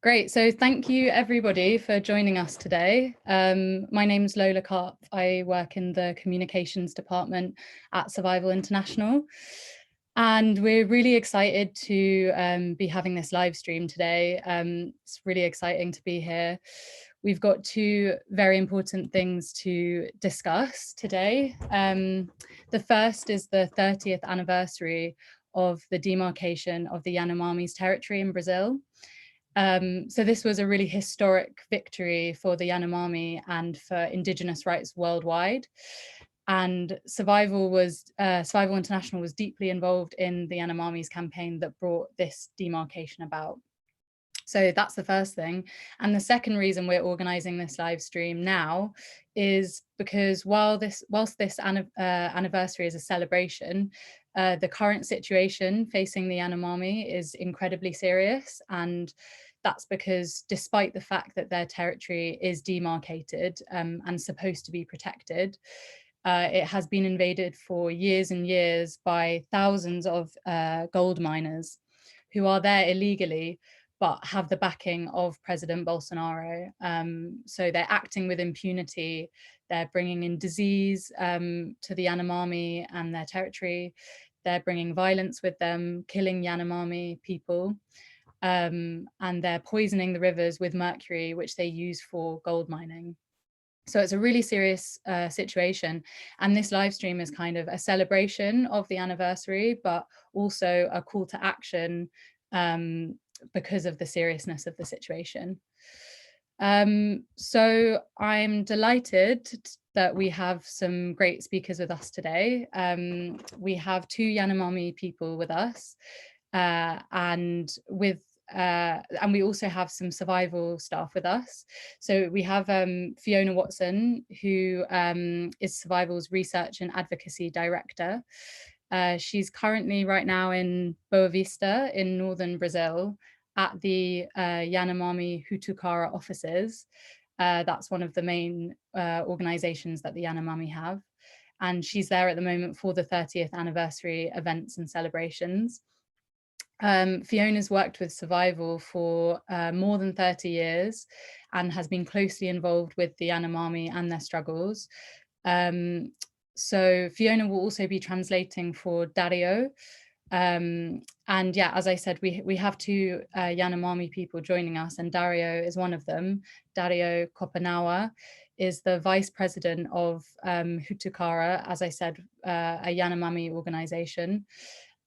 Great. So thank you everybody for joining us today. My name is Lola Karp. I work in the communications department at Survival International. And we're really excited to be having this live stream today. It's really exciting to be here. We've got two very important things to discuss today. The first is the 30th anniversary of the demarcation of the Yanomami's territory in Brazil. So this was a really historic victory for the Yanomami and for Indigenous rights worldwide. And Survival International was deeply involved in the Yanomami's campaign that brought this demarcation about. So that's the first thing. And the second reason we're organizing this live stream now is because whilst this anniversary is a celebration, the current situation facing the Yanomami is incredibly serious. And that's because despite the fact that their territory is demarcated and supposed to be protected, it has been invaded for years and years by thousands of gold miners who are there illegally, but have the backing of President Bolsonaro. So they're acting with impunity. They're bringing in disease to the Yanomami and their territory. They're bringing violence with them, killing Yanomami people. And they're poisoning the rivers with mercury, which they use for gold mining. So it's a really serious situation. And this live stream is kind of a celebration of the anniversary, but also a call to action because of the seriousness of the situation. So I'm delighted that we have some great speakers with us today. We have two Yanomami people with us, and we also have some survival staff with us. So we have Fiona Watson, who is Survival's Research and Advocacy Director. She's currently right now in Boa Vista in northern Brazil at the Yanomami Hutukara offices. That's one of the main organizations that the Yanomami have. And she's there at the moment for the 30th anniversary events and celebrations. Fiona's worked with Survival for more than 30 years and has been closely involved with the Yanomami and their struggles. So Fiona will also be translating for Dario. And yeah, as I said, we have two Yanomami people joining us, and Dario is one of them. Dario Kopenawa is the vice president of Hutukara, as I said, a Yanomami organization.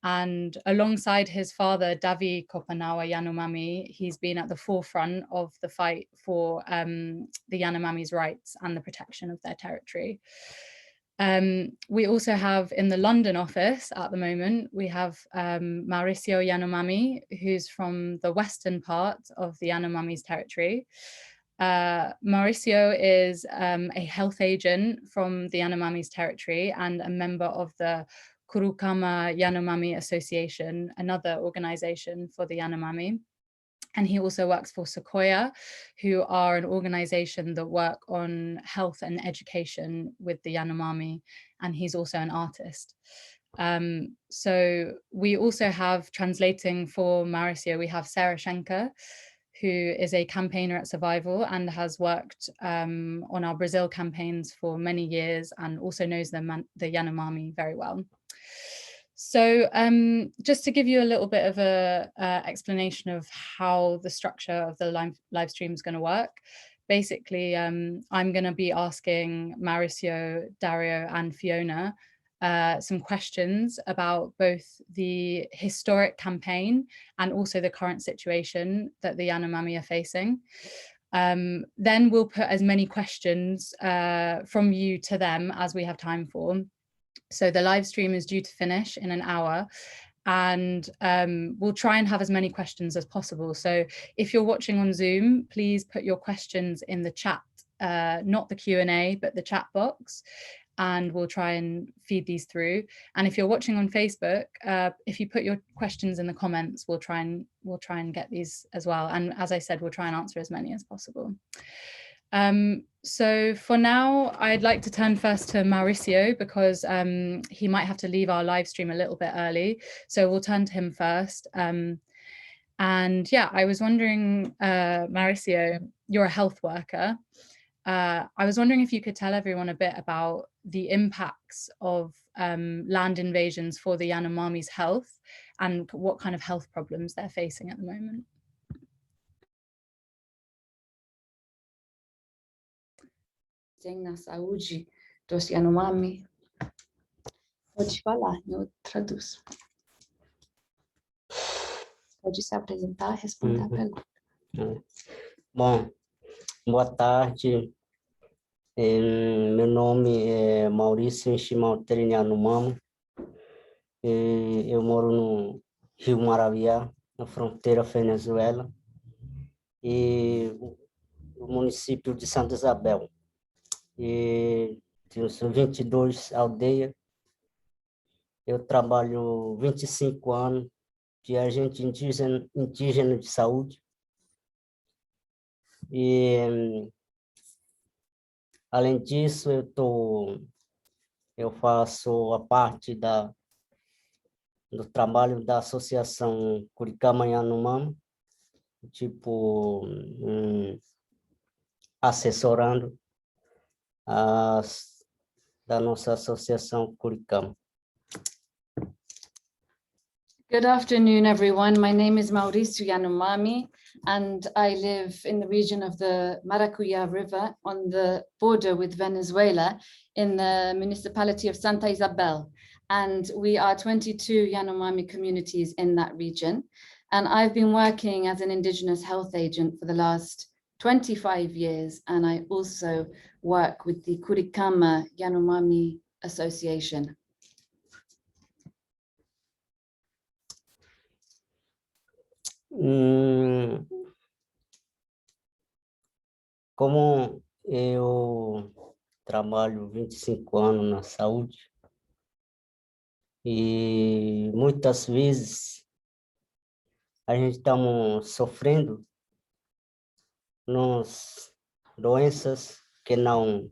And alongside his father, Davi Kopenawa Yanomami, he's been at the forefront of the fight for the Yanomami's rights and the protection of their territory. We also have in the London office at the moment, we have Mauricio Yanomami, who's from the western part of the Yanomami's territory. Mauricio is a health agent from the Yanomami's territory and a member of the Kurukama Yanomami Association, another organization for the Yanomami. And he also works for Sequoia, who are an organization that work on health and education with the Yanomami, and he's also an artist. So we also have translating for Mauricio, we have Sarah Shenker, who is a campaigner at Survival and has worked on our Brazil campaigns for many years and also knows the Yanomami very well. So just to give you a little bit of a explanation of how the structure of the live stream is going to work. Basically, I'm going to be asking Mauricio, Dario and Fiona some questions about both the historic campaign and also the current situation that the Yanomami are facing. Then we'll put as many questions from you to them as we have time for. So the live stream is due to finish in an hour, and we'll try and have as many questions as possible. So if you're watching on Zoom, please put your questions in the chat, not the Q&A, but the chat box, and we'll try and feed these through. And if you're watching on Facebook, if you put your questions in the comments, we'll try and get these as well. And as I said, we'll try and answer as many as possible. So for now, I'd like to turn first to Mauricio because he might have to leave our live stream a little bit early. So we'll turn to him first. And yeah, I was wondering, Mauricio, you're a health worker. I was wondering if you could tell everyone a bit about the impacts of land invasions for the Yanomami's health and what kind of health problems they're facing at the moment. Tem na saúde dos Yanomami. Pode falar, eu traduzo. Pode se apresentar e responder a pergunta. Bom, boa tarde. Meu nome é Mauricio Yanomami. Eu moro no Rio Maraviá, na fronteira Venezuela, e o município de Santa Isabel. E são 22 aldeias. Eu trabalho 25 anos de agente indígena de saúde. E, além disso, eu faço a parte do trabalho da Associação Curicama Yanomami, tipo, assessorando da nossa Associação Curicama. Good afternoon, everyone. My name is Mauricio Yanomami, and I live in the region of the Maracuya River on the border with Venezuela in the municipality of Santa Isabel. And we are 22 Yanomami communities in that region. And I've been working as an indigenous health agent for the last 25 years. And I also work with the Curicama Yanomami Association. Como eu trabalho 25 anos na saúde, e muitas vezes a gente estamos sofrendo nas doenças que não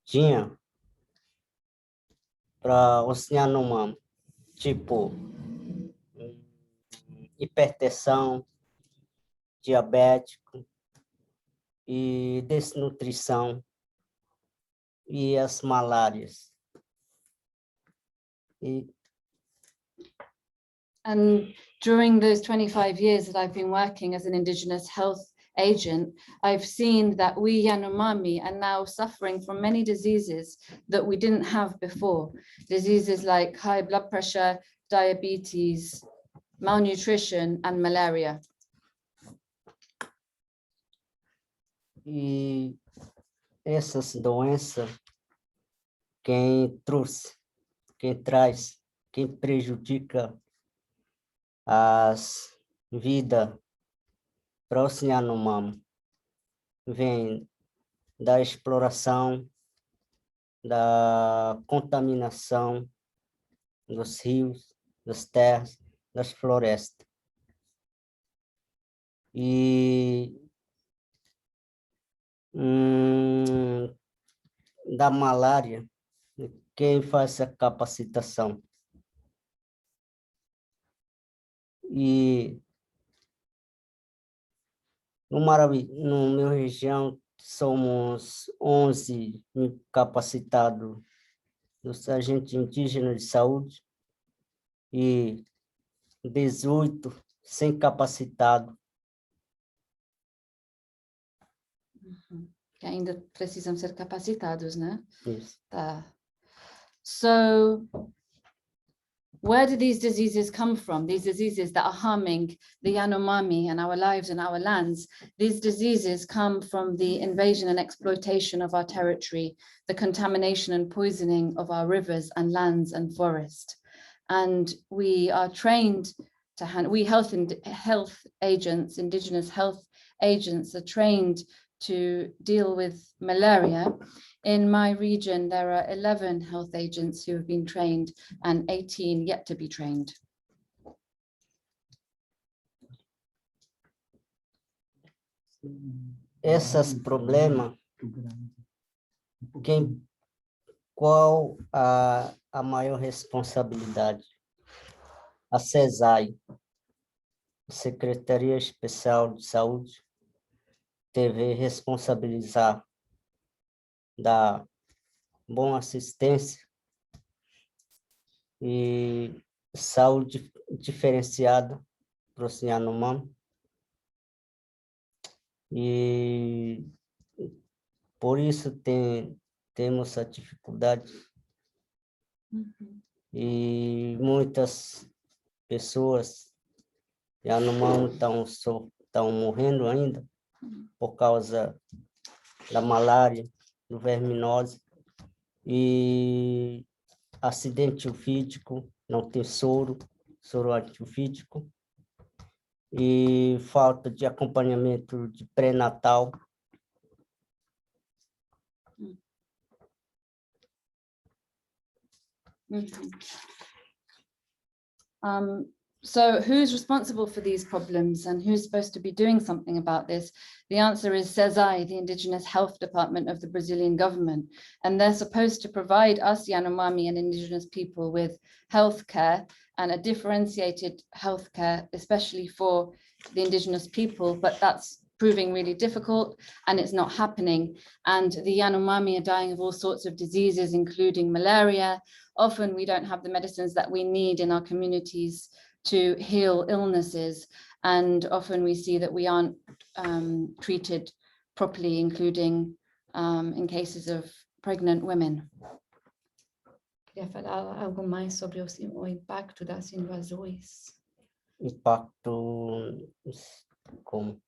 tinha para os Yanomami, tipo hipertensão, diabético e desnutrição e as malárias. And during those 25 years that I've been working as an indigenous health agent, I've seen that we Yanomami are now suffering from many diseases that we didn't have before. Diseases like high blood pressure, diabetes, malnutrition, and malaria. E essas doenças, quem traz, quem prejudica as vidas para os Yanomami, vem da exploração, da contaminação dos rios, das terras, das florestas. E da malária, quem faz a capacitação. E no meu região somos 11 capacitados dos agentes indígenas de saúde e 18 sem capacitado. Que ainda precisam ser capacitados, né? Isso. Tá. So, where do these diseases come from? These diseases that are harming the Yanomami and our lives and our lands. These diseases come from the invasion and exploitation of our territory, the contamination and poisoning of our rivers and lands and forest. And we are trained to health agents, indigenous health agents are trained to deal with malaria. In my region, there are 11 health agents who have been trained and 18 yet to be trained. Esses problemas, qual a maior responsabilidade? A CESAI. Secretaria Especial de Saúde deve responsabilizar da boa assistência e saúde diferenciada para os Yanomami. E por isso temos a dificuldade. E muitas pessoas Yanomami estão morrendo ainda por causa da malária, do verminose e acidente ofídico, não tem soro antiofídico e falta de acompanhamento de pré-natal. So who's responsible for these problems and who's supposed to be doing something about this? The answer is SESI, the Indigenous Health Department of the Brazilian government. And they're supposed to provide us Yanomami and Indigenous people with healthcare and a differentiated healthcare, especially for the Indigenous people, but that's proving really difficult and it's not happening. And the Yanomami are dying of all sorts of diseases, including malaria. Often we don't have the medicines that we need in our communities to heal illnesses. And often we see that we aren't treated properly, including in cases of pregnant women. Queria falar algo mais sobre o impacto das invasões, Impacto como?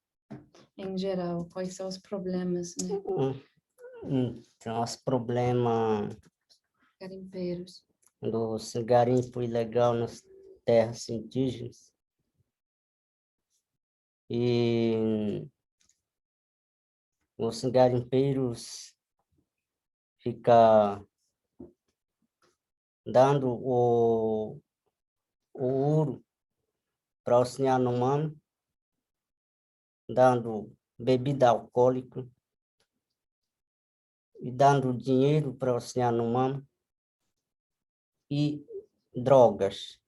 em geral, quais são os problemas, né? Então, os problemas Garimpeiros. dos garimpo ilegal nas terras indígenas e os garimpeiros ficam dando o ouro para os Yanomami, dando bebida alcoólica e dando dinheiro para os Yanomami e drogas.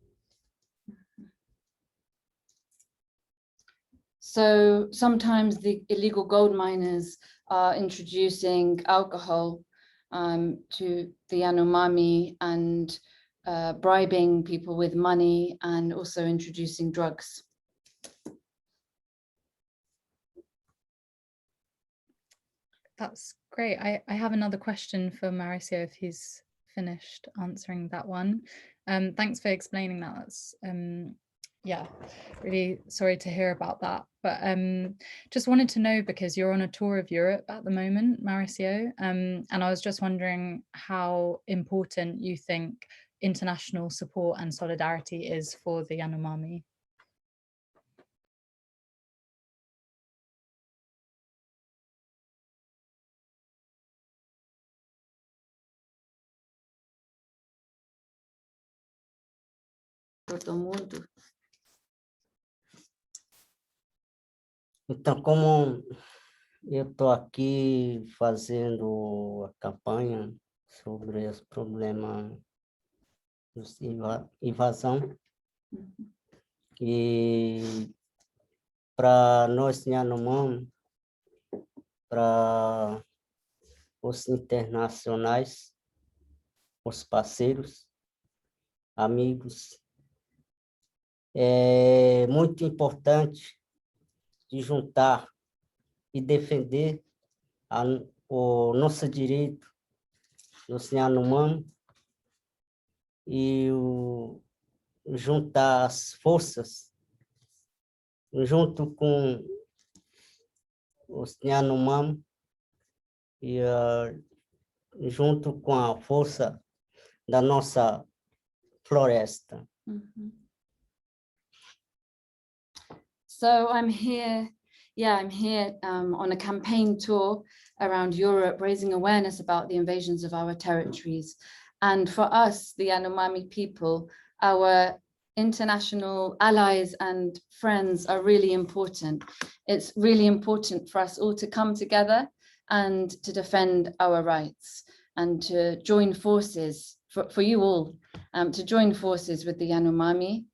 So sometimes the illegal gold miners are introducing alcohol to the Yanomami and bribing people with money and also introducing drugs. That's great. I have another question for Mauricio if he's finished answering that one. Thanks for explaining that. That's yeah, really sorry to hear about that. But just wanted to know, because you're on a tour of Europe at the moment, Mauricio, and I was just wondering how important you think international support and solidarity is for the Yanomami. Todo mundo. Então, como eu estou aqui fazendo a campanha sobre os problemas de invasão, e para nós, Yanomami, para os internacionais, os parceiros, amigos, é muito importante de juntar e defender o nosso direito dos Yanomami e juntar as forças junto com os Yanomami e junto com a força da nossa floresta. So I'm here on a campaign tour around Europe, raising awareness about the invasions of our territories. And for us, the Yanomami people, our international allies and friends are really important. It's really important for us all to come together and to defend our rights and to join forces, for you all, to join forces with the Yanomami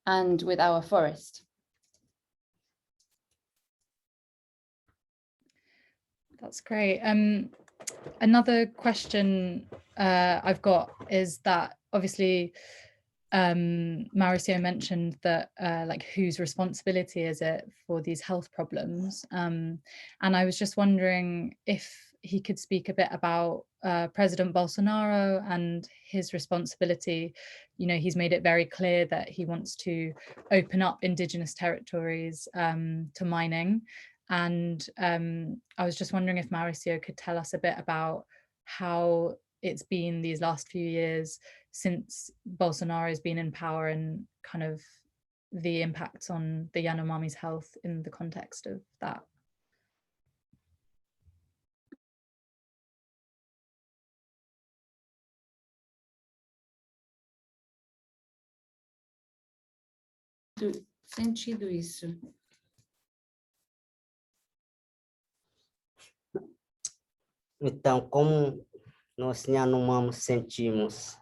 and with our forest. That's great. Another question I've got is that obviously Mauricio mentioned that like whose responsibility is it for these health problems? And I was just wondering if he could speak a bit about President Bolsonaro and his responsibility. You know, he's made it very clear that he wants to open up indigenous territories to mining. And I was just wondering if Mauricio could tell us a bit about how it's been these last few years since Bolsonaro has been in power and kind of the impacts on the Yanomami's health in the context of that. Sentido isso. Então, como nós Yanomami sentimos,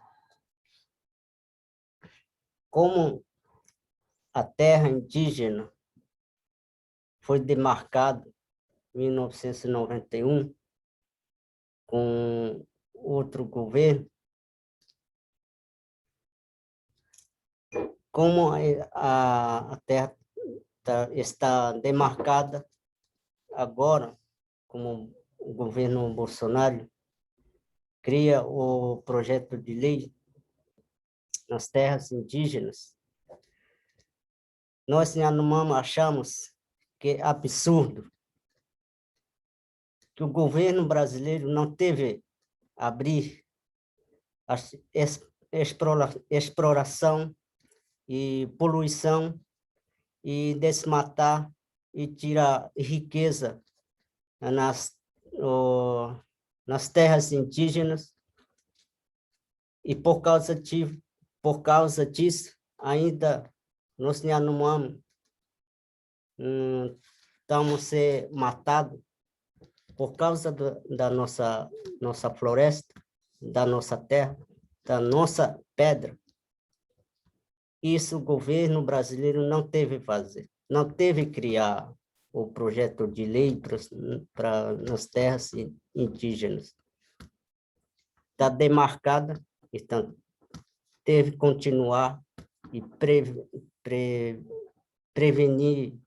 como a terra indígena foi demarcada em 1991 com outro governo, como a terra está demarcada agora, como o governo Bolsonaro cria o projeto de lei nas terras indígenas, nós Yanomami achamos que é absurdo que o governo brasileiro não teve abrir a exploração e poluição e desmatar e tirar riqueza nas terras indígenas, e por causa disso ainda nós Yanomami estamos sendo matados por causa da nossa floresta, da nossa terra, da nossa pedra. Isso o governo brasileiro não teve fazer, não teve criar o projeto de lei para nas terras indígenas. Está demarcada, então teve que continuar e prevenir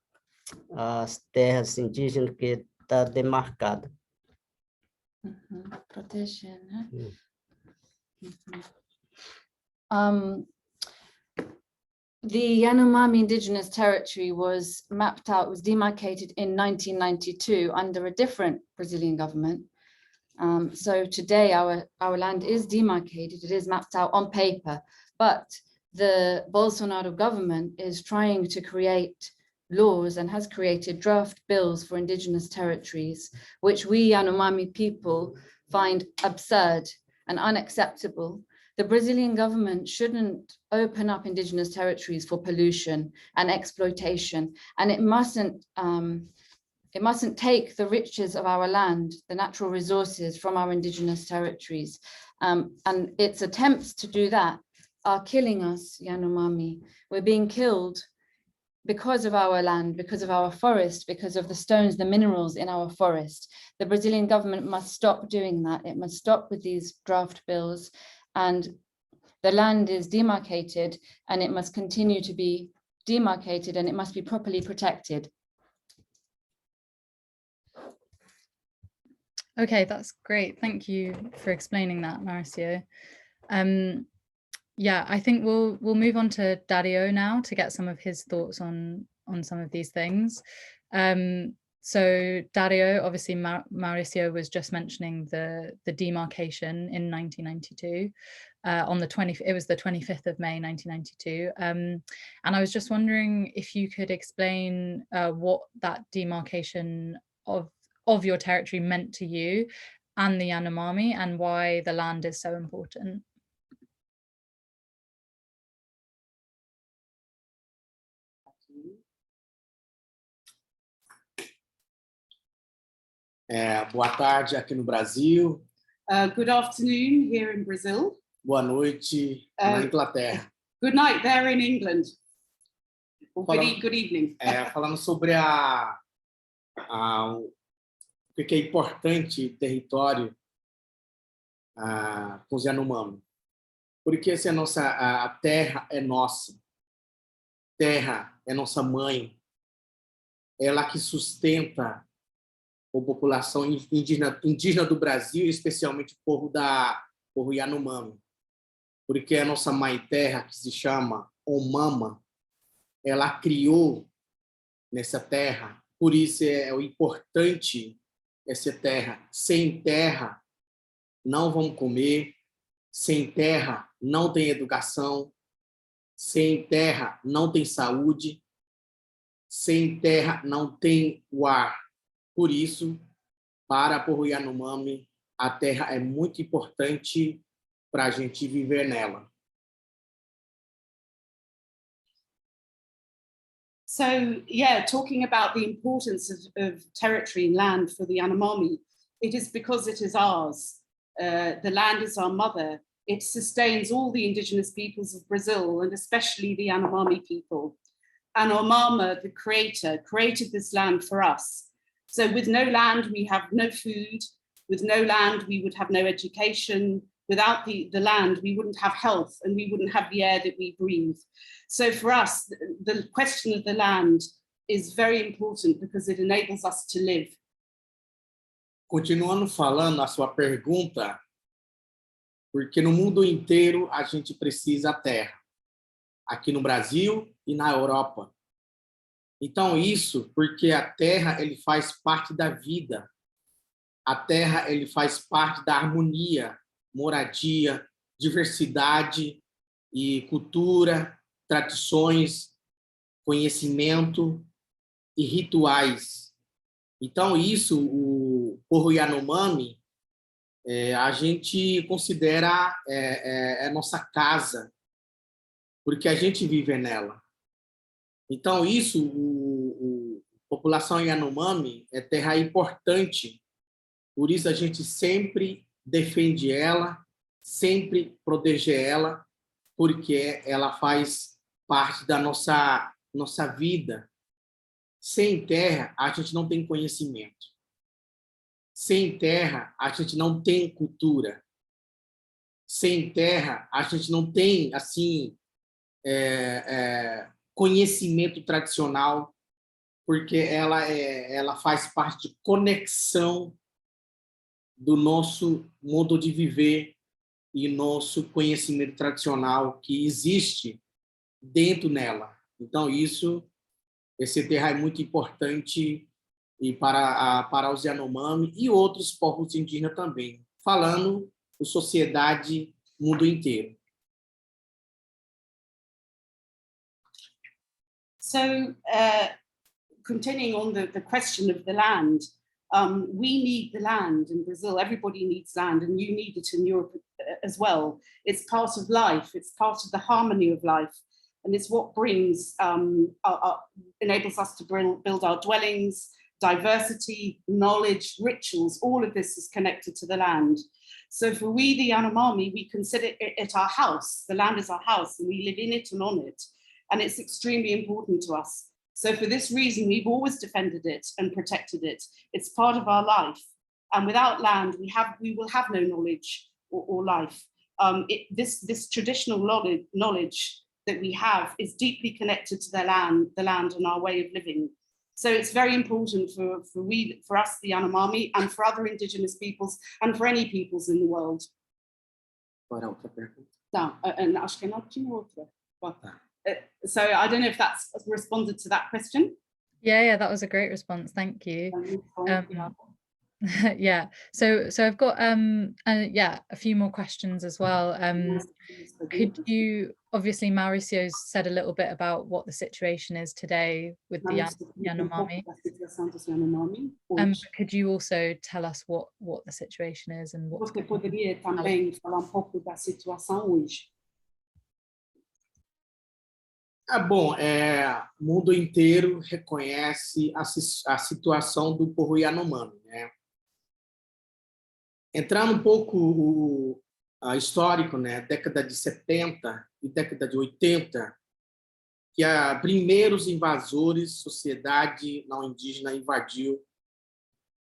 as terras indígenas que está demarcada. Proteger, né? The Yanomami indigenous territory was mapped out, was demarcated in 1992 under a different Brazilian government. So today our land is demarcated, it is mapped out on paper, but the Bolsonaro government is trying to create laws and has created draft bills for indigenous territories, which we Yanomami people find absurd and unacceptable. The Brazilian government shouldn't open up indigenous territories for pollution and exploitation, and it mustn't take the riches of our land, the natural resources from our indigenous territories. And its attempts to do that are killing us, Yanomami. We're being killed because of our land, because of our forest, because of the stones, the minerals in our forest. The Brazilian government must stop doing that. It must stop with these draft bills. And the land is demarcated and it must continue to be demarcated and it must be properly protected. Okay, that's great. Thank you for explaining that, Mauricio. Yeah, I think we'll move on to Dario now to get some of his thoughts on some of these things. So Dario, obviously Mauricio was just mentioning the demarcation in 1992 on the 25th of May 1992, and I was just wondering if you could explain what that demarcation of your territory meant to you and the Yanomami and why the land is so important. Boa tarde aqui no Brasil. Good afternoon here in Brazil. Boa noite na Inglaterra. Good night there in England. Or good evening. Falando sobre Por que é importante território com os Yanomami? Porque essa é a terra é nossa. Terra é nossa mãe. Ela que sustenta a população indígena do Brasil, especialmente o povo Yanomami. Porque a nossa mãe terra, que se chama Omama, ela criou nessa terra. Por isso é o importante essa terra. Sem terra, não vamos comer. Sem terra, não tem educação. Sem terra, não tem saúde. Sem terra, não tem o ar. Por isso, para o povo Yanomami, a terra é muito importante para a gente viver nela. So, yeah, talking about the importance of territory and land for the Yanomami, it is because it is ours. The land is our mother. It sustains all the indigenous peoples of Brazil, and especially the Yanomami people. And our mama, the creator, created this land for us. So with no land, we have no food. With no land, we would have no education. Without the land, we wouldn't have health and we wouldn't have the air that we breathe. So for us, the question of the land is very important because it enables us to live. Continuando falando a sua pergunta, porque no mundo inteiro a gente precisa da terra. Aqui no Brasil e na Europa. Então isso porque a terra ele faz parte da vida. A terra ele faz parte da harmonia, moradia, diversidade e cultura, tradições, conhecimento e rituais. Então isso o povo Yanomami a gente considera nossa casa, porque a gente vive nela. Então isso a população Yanomami é terra importante. Por isso a gente sempre defende ela, sempre protege ela, porque ela faz parte da nossa vida. Sem terra, a gente não tem conhecimento. Sem terra, a gente não tem cultura. Sem terra, a gente não tem assim conhecimento tradicional, porque ela faz parte de conexão do nosso modo de viver e nosso conhecimento tradicional que existe dentro nela. Então esse terra é muito importante e para os Yanomami e outros povos indígenas também, falando de sociedade mundo inteiro. So, continuing on the question of the land, we need the land in Brazil. Everybody needs land, and you need it in Europe as well. It's part of life. It's part of the harmony of life, and it's what brings enables us to build our dwellings, diversity, knowledge, rituals. All of this is connected to the land. So for we, the Yanomami, we consider it our house. The land is our house, and we live in it and on it, and it's extremely important to us. So for this reason, we've always defended it and protected it. It's part of our life. And without land, we will have no knowledge or life. This traditional knowledge that we have is deeply connected to the land and our way of living. So it's very important for us, the Yanomami, and for other indigenous peoples, and for any peoples in the world. Agora outra pergunta. Não, acho que não tinha outra. So I don't know if that's responded to that question. Yeah, that was a great response. Thank you. Yeah, so I've got a few more questions as well. Could you, obviously Mauricio said a little bit about what the situation is today with the Yanomami. Could you also tell us what the situation is and what's Você poderia também falar pouco da situação hoje? Bom, o mundo inteiro reconhece a situação do povo Yanomami, né? Entrando um pouco histórico, né? Década de 70 e década de 80, que primeiros invasores, sociedade não indígena invadiu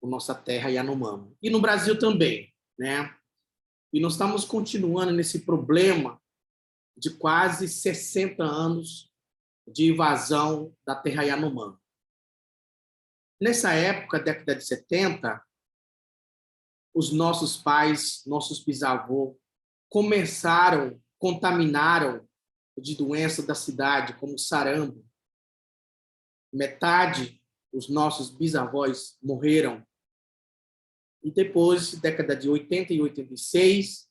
a nossa terra Yanomami. E no Brasil também, né? E nós estamos continuando nesse problema de quase 60 anos de invasão da terra Yanomami. Nessa época, década de 70, os nossos pais, nossos bisavôs, contaminaram de doença da cidade, como sarampo. Metade dos nossos bisavós morreram. E depois, década de 80 e 86,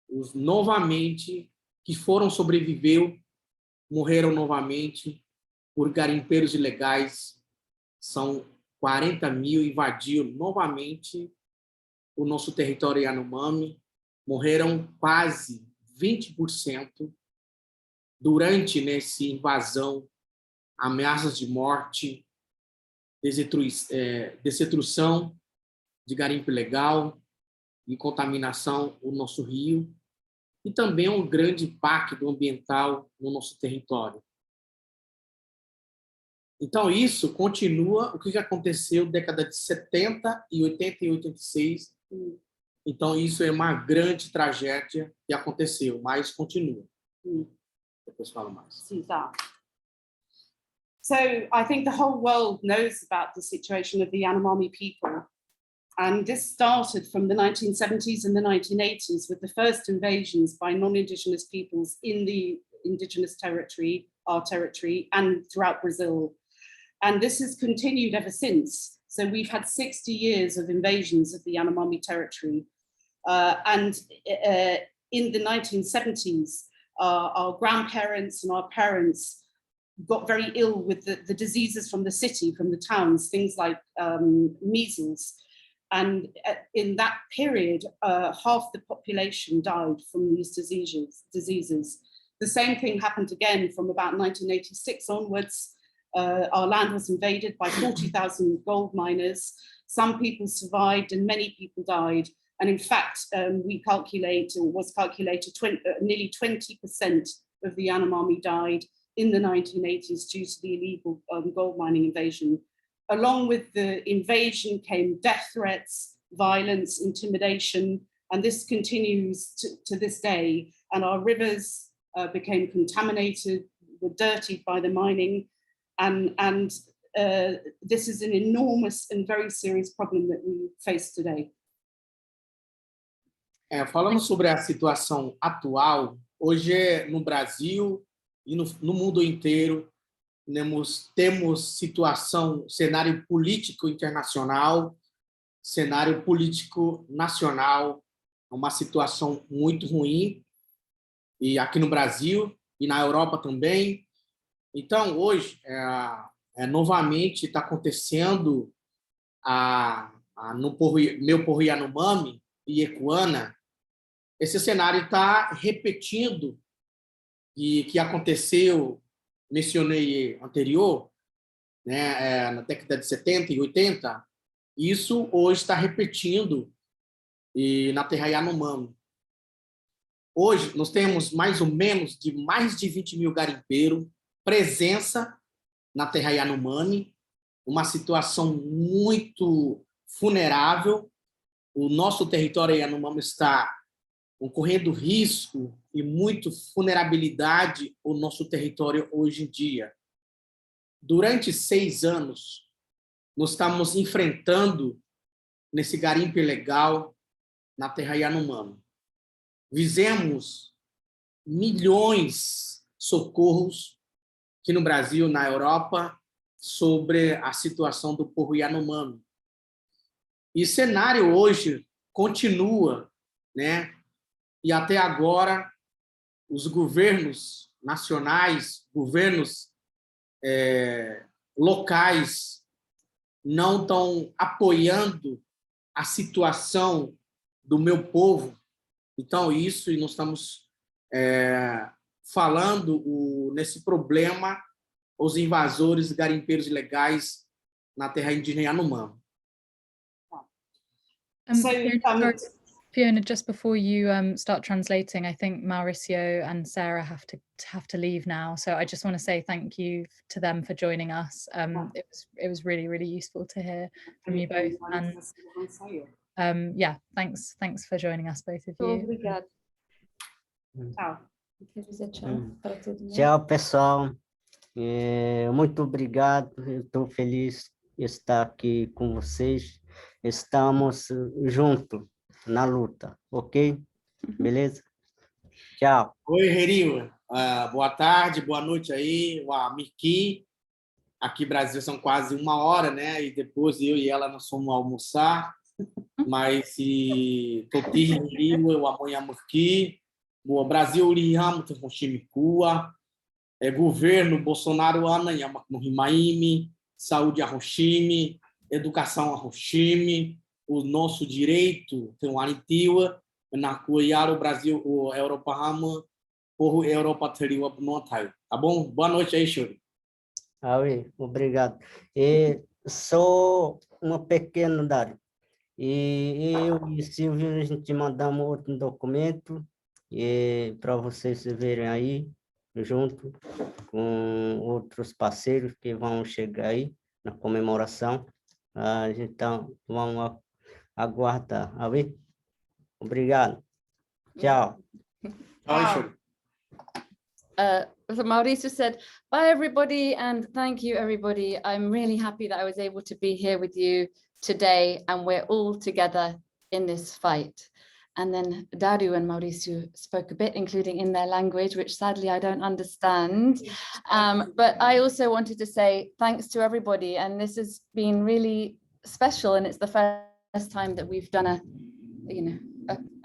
os novamente que foram sobreviver morreram novamente por garimpeiros ilegais. São 40 mil invadiram novamente o nosso território Yanomami. Morreram quase 20% durante nessa invasão, ameaças de morte, destruição de garimpo ilegal e contaminação no nosso rio, e também um grande impacto ambiental no nosso território. Então, isso continua o que aconteceu na década de 70 e 80 e 86. Então, isso é uma grande tragédia que aconteceu, mas continua. Depois falo mais. See that. So I think the whole world knows about the situation of the Yanomami people. And this started from the 1970s and the 1980s with the first invasions by non-Indigenous peoples in the indigenous territory, our territory, and throughout Brazil. And this has continued ever since. So we've had 60 years of invasions of the Yanomami territory. And in the 1970s, our grandparents and our parents got very ill with the diseases from the city, from the towns, things like measles. And in that period, half the population died from these diseases. The same thing happened again from about 1986 onwards. Our land was invaded by 40,000 gold miners. Some people survived and many people died. And in fact, was calculated nearly 20% of the Yanomami died in the 1980s due to the illegal gold mining invasion. Along with the invasion came death threats, violence, intimidation, and this continues to this day. And our rivers became contaminated, were dirtied by the mining. And this is an enormous and very serious problem that we face today. Falando sobre a situação atual, hoje no Brasil e no mundo inteiro, temos situação, cenário político internacional, cenário político nacional, uma situação muito ruim, e aqui no Brasil e na Europa também. Então, hoje, novamente está acontecendo no meu povo Yanomami e Ecuana, esse cenário está repetindo e que aconteceu, mencionei anterior, né, na década de 70 e 80, isso hoje está repetindo na terra Yanomami. Hoje, nós temos mais ou menos mais de 20 mil garimpeiros, presença na terra Yanomami, uma situação muito vulnerável. O nosso território Yanomami está correndo risco e muito vulnerabilidade o nosso território hoje em dia. Durante 6 anos, nós estamos enfrentando nesse garimpo ilegal na terra Yanomami. Fizemos milhões de socorros aqui no Brasil, na Europa, sobre a situação do povo Yanomami. E o cenário hoje continua, né? E até agora, os governos nacionais, governos locais, não estão apoiando a situação do meu povo. Então, isso, e nós estamos falando nesse problema, os invasores garimpeiros ilegais na terra indígena Yanomami. Fiona, just before you start translating, I think Mauricio and Sarah have to leave now. So I just want to say thank you to them for joining us. It was really, really useful to hear from you both. And yeah, thanks for joining us, both of you. Obrigada. Tchau. Quer dizer tchau para todo mundo? Tchau, pessoal. Muito obrigado. Estou feliz de estar aqui com vocês. Estamos juntos na luta, ok? Beleza? Tchau. Oi, Herinho. Boa tarde, boa noite aí. O Mirki. Aqui no Brasil são quase 1 hora, né? E depois eu e ela nós fomos almoçar. Mas se Toti, Herinho, eu amanhã Mirki. O Brasil liham Hiroshima. Governo Bolsonaro Anayama no Rimaime, saúde a Hiroshima, educação a Hiroshima, o nosso direito tem um anitiwa na cuiar o Brasil, o Europa Rama, o Europa teria o notai. Tá bom? Boa noite aí, Shuri. Obrigado. E só uma pequena, Dario. E eu e Silvio, a gente mandamos outro documento para vocês verem aí, junto com outros parceiros que vão chegar aí na comemoração. Então, vamos aguardar. Obrigado. Tchau. Tchau, So Mauricio said, bye everybody, and thank you everybody. I'm really happy that I was able to be here with you today, and we're all together in this fight. And then Dario and Mauricio spoke a bit, including in their language, which sadly I don't understand. But I also wanted to say thanks to everybody. And this has been really special. And it's the first time that we've done a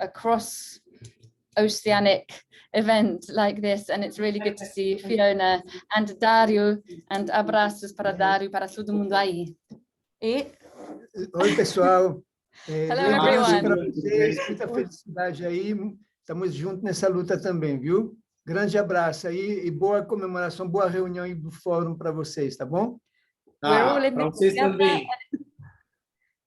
cross-oceanic event like this. And it's really good to see Fiona and Dario, and abraços para Dario, para todo mundo aí. Oi, pessoal. Hello, everyone. Para vocês, muita felicidade aí. Estamos juntos nessa luta também, viu? Grande abraço aí e boa comemoração, boa reunião aí do fórum para vocês, tá bom? Para vocês também.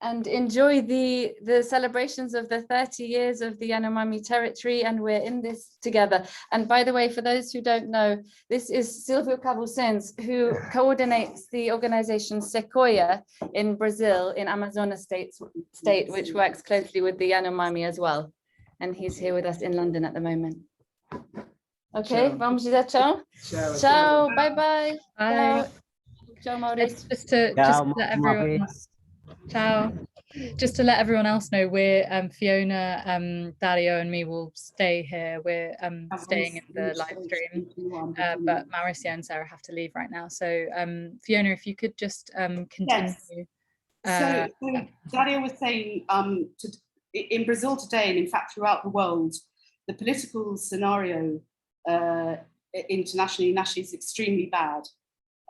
And enjoy the celebrations of the 30 years of the Yanomami territory, and we're in this together. And by the way, for those who don't know, this is Silvio Cabusens, who coordinates the organization Sequoia in Brazil, in Amazonas state, which works closely with the Yanomami as well. And he's here with us in London at the moment. Okay, vamos dizer tchau. Ciao, bye bye. Bye. Ciao, Mauricio. Just to let everyone. Ciao. Just to let everyone else know, we're Fiona, Dario, and me will stay here. We're staying in the live stream, but Mauricio and Sarah have to leave right now. So Fiona, if you could just continue. Yes. So Dario was saying in Brazil today, and in fact throughout the world, the political scenario internationally, nationally is extremely bad.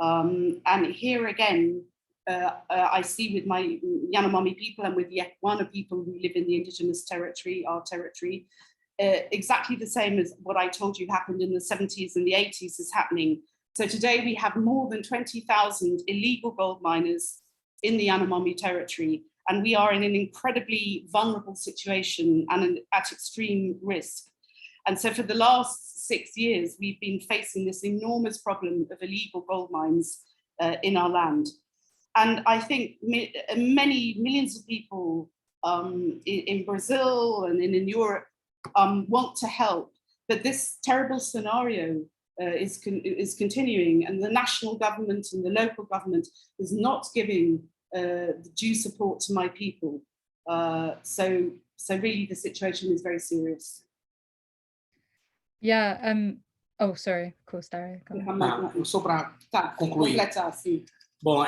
And here again, I see with my Yanomami people and with Yekwana people who live in the indigenous territory, our territory, exactly the same as what I told you happened in the 70s and the 80s is happening. So today we have more than 20,000 illegal gold miners in the Yanomami territory, and we are in an incredibly vulnerable situation and at extreme risk. And so for the last 6 years, we've been facing this enormous problem of illegal gold mines in our land. And I think many millions of people in Brazil and in Europe want to help, but this terrible scenario is continuing, and the national government and the local government is not giving the due support to my people. So really the situation is very serious. Yeah. Oh, sorry. Of course, Dario. Só para concluir. Completar, sim. Bom,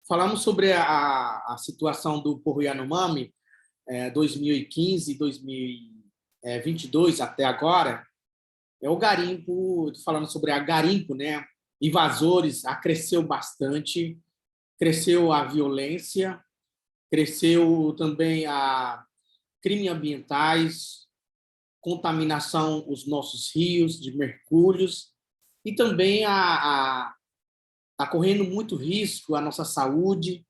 falamos sobre a situação do povo Yanomami, 2015, 2022 até agora. O garimpo, falando sobre a garimpo, né? Invasores, cresceu bastante, cresceu a violência, cresceu também a crimes ambientais, contaminação os nossos rios de mercúrios, e também está correndo muito risco a nossa saúde,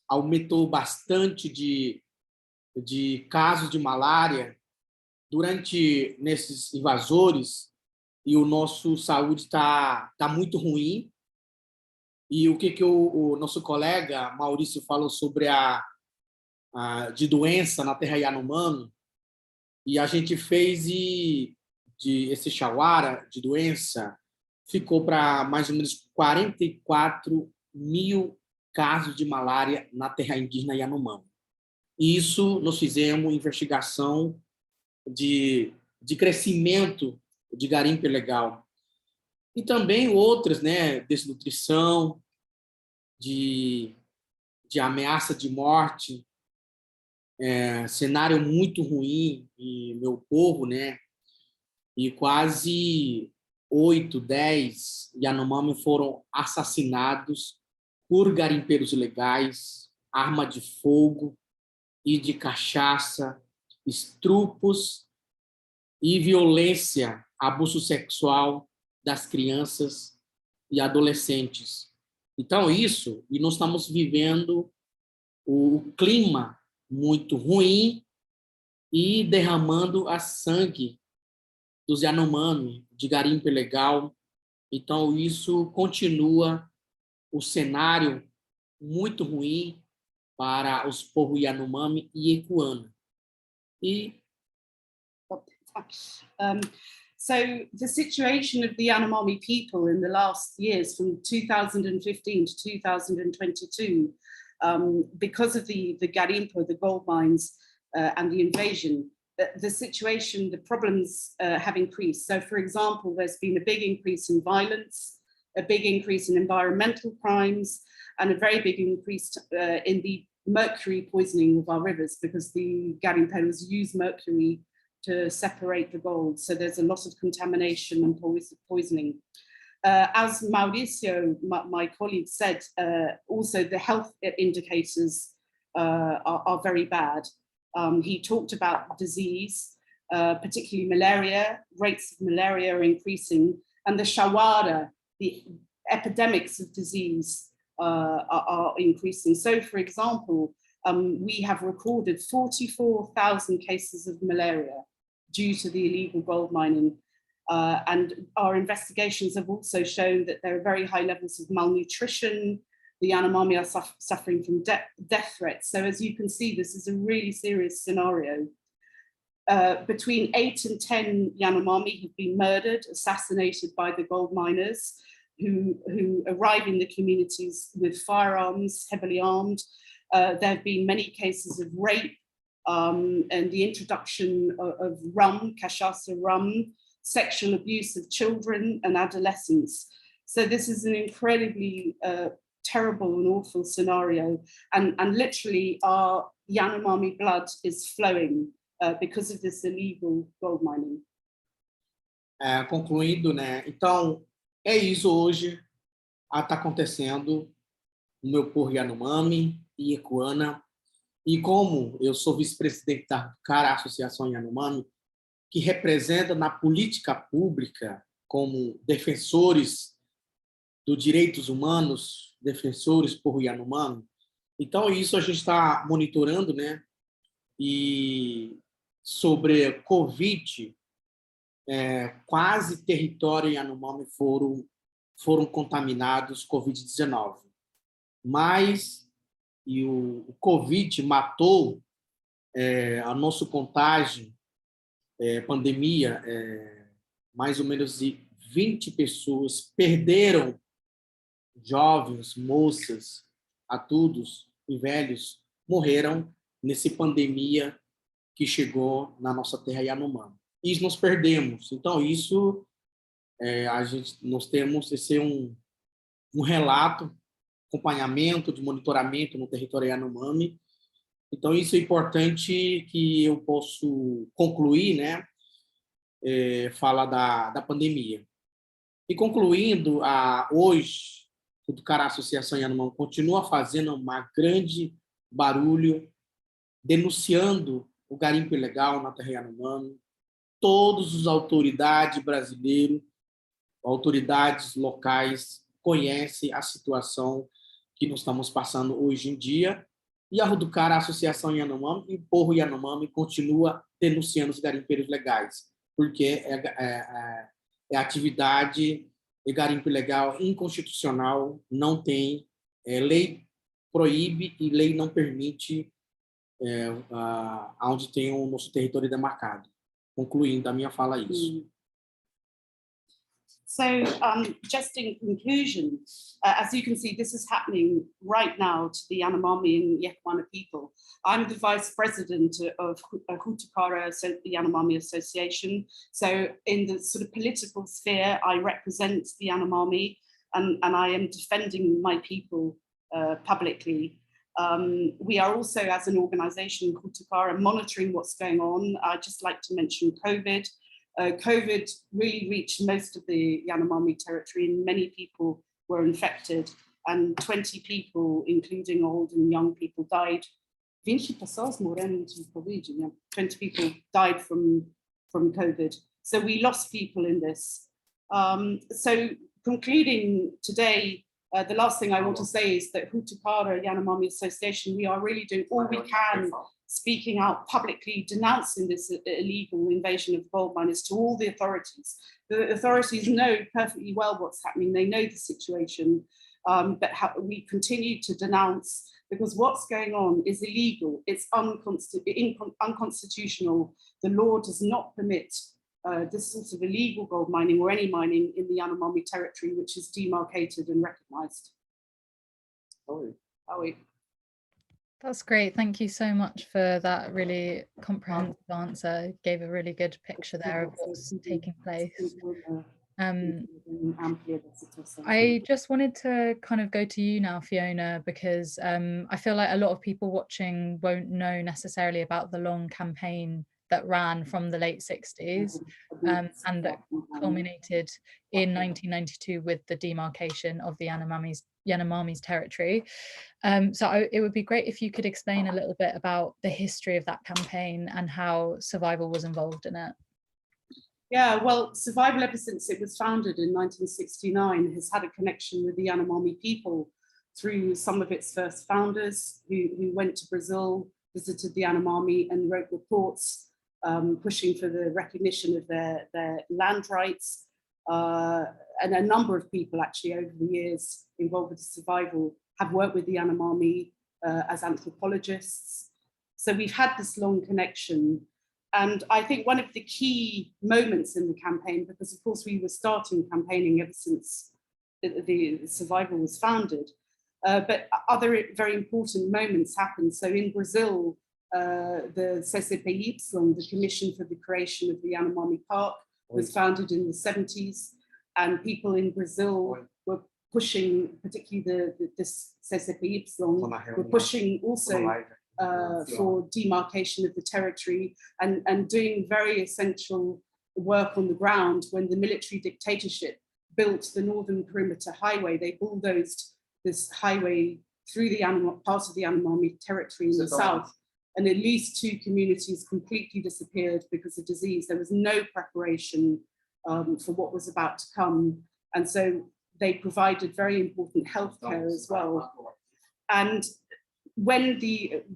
aumentou bastante de de casos de malária durante nesses invasores, e o nosso saúde tá muito ruim. E o que o nosso colega Mauricio falou sobre de doença na terra Yanomami, e a gente fez esse chauara de doença, ficou para mais ou menos 44 mil casos de malária na terra indígena Yanomami. E isso nós fizemos investigação de crescimento de garimpo ilegal. E também outras, né, desnutrição, de ameaça de morte, cenário muito ruim em meu povo, né? E quase 8, 10 Yanomami foram assassinados por garimpeiros ilegais, arma de fogo e de cachaça, estrupos e violência, abuso sexual das crianças e adolescentes. Então, isso, e nós estamos vivendo o clima muito ruim e derramando a sangue dos Yanomami, de garimpo ilegal. Então, isso continua o cenário muito ruim para os povos Yanomami e Ecuana. So the situation of the Yanomami people in the last years, from 2015 to 2022, because of the garimpo, the gold mines, and the invasion, the situation, the problems have increased. So, for example, there's been a big increase in violence, a big increase in environmental crimes, and a very big increase in the mercury poisoning of our rivers, because the garimpeiros use mercury to separate the gold. So there's a lot of contamination and poisoning. As Mauricio, my colleague, said, also the health indicators are very bad. He talked about disease, particularly malaria. Rates of malaria are increasing, and the shawara, the epidemics of disease, are increasing. So, for example, we have recorded 44,000 cases of malaria due to the illegal gold mining. And our investigations have also shown that there are very high levels of malnutrition. The Yanomami are suffering from death threats. So as you can see, this is a really serious scenario. Between 8 and 10 Yanomami have been murdered, assassinated by the gold miners who arrive in the communities with firearms, heavily armed. There have been many cases of rape, and the introduction of rum, cachaça rum, sexual abuse of children and adolescents. So this is an incredibly terrible and awful scenario. And literally our Yanomami blood is flowing because of this illegal gold mining. Concluindo, né? Então, é isso hoje está acontecendo no meu povo Yanomami e Ecuana. E como eu sou vice-presidente da Hutukara, Associação Yanomami, que representa na política pública como defensores dos direitos humanos, defensores por Yanomami. Então, isso a gente está monitorando, né? E sobre Covid, quase território Yanomami foram contaminados Covid-19. Mas o Covid matou a nossa contagem, pandemia, mais ou menos de 20 pessoas perderam, jovens, moças, adultos e velhos, morreram nessa pandemia que chegou na nossa terra Yanomami. Isso nós perdemos. Então, isso nós temos esse um relato, acompanhamento, de monitoramento no território Yanomami. Então, isso é importante que eu posso concluir, né? Falar da pandemia. E concluindo, hoje, o Hutukara Associação Yanomami continua fazendo um grande barulho, denunciando o garimpo ilegal na terra Yanomami. Todas as autoridades brasileiras, autoridades locais, conhecem a situação que nós estamos passando hoje em dia, E a Hutukara, a Associação Yanomami, e o povo Yanomami continua denunciando os garimpeiros legais, porque é atividade de garimpo ilegal inconstitucional, não tem, lei proíbe e lei não permite onde tem o nosso território demarcado. Concluindo a minha fala isso. So just in conclusion, as you can see, this is happening right now to the Yanomami and Yekwana people. I'm the vice president of Hutukara, the Yanomami Association. So in the sort of political sphere, I represent the Yanomami and I am defending my people publicly. We are also, as an organization, Hutukara, monitoring what's going on. I'd just like to mention COVID. COVID really reached most of the Yanomami territory and many people were infected and 20 people, including old and young people, died. 20 people died from COVID. So we lost people in this. So concluding today, the last thing I want to say is that Hutukara Yanomami Association, we are really doing all we can, speaking out publicly, denouncing this illegal invasion of gold miners to all the authorities. The authorities know perfectly well what's happening. They know the situation, but we continue to denounce because what's going on is illegal. It's unconstitutional. The law does not permit this sort of illegal gold mining or any mining in the Yanomami territory, which is demarcated and recognized. That's great. Thank you so much for that really comprehensive answer. Gave a really good picture there of what's taking place. I just wanted to kind of go to you now, Fiona, because I feel like a lot of people watching won't know necessarily about the long campaign that ran from the late 60s and that culminated in 1992 with the demarcation of the Yanomami's territory. So it would be great if you could explain a little bit about the history of that campaign and how Survival was involved in it. Yeah, well, Survival, ever since it was founded in 1969, has had a connection with the Yanomami people through some of its first founders who went to Brazil, visited the Yanomami and wrote reports pushing for the recognition of their land rights. And a number of people actually over the years involved with Survival have worked with the Yanomami as anthropologists. So we've had this long connection. And I think one of the key moments in the campaign, because of course we were starting campaigning ever since the Survival was founded, but other very important moments happened. So in Brazil, the CCPY, the Commission for the Creation of the Yanomami Park, was founded in the 70s, and people in Brazil were pushing, particularly this CCPY, were pushing also for demarcation of the territory and doing very essential work on the ground. When the military dictatorship built the Northern Perimeter Highway, they bulldozed this highway through the part of the Yanomami territory in the south, and at least 2 communities completely disappeared because of disease. There was no preparation for what was about to come, and so they provided very important healthcare as well. And when